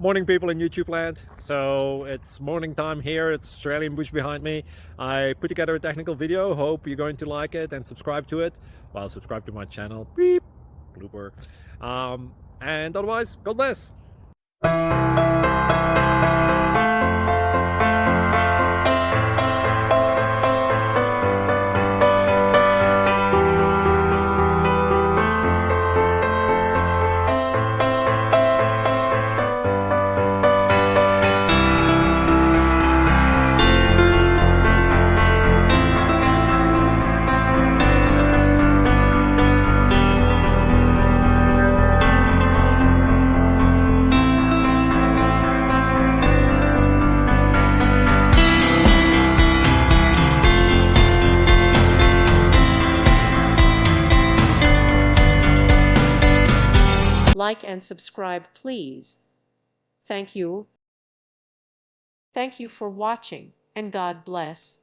Morning, people in YouTube land. So it's morning time here. It's Australian bush behind me. I put together a technical video. Hope you're going to like it and subscribe to it. Well, subscribe to my channel. Beep. Blooper. And otherwise, God bless. Like and subscribe, please. Thank you. Thank you for watching, and God bless.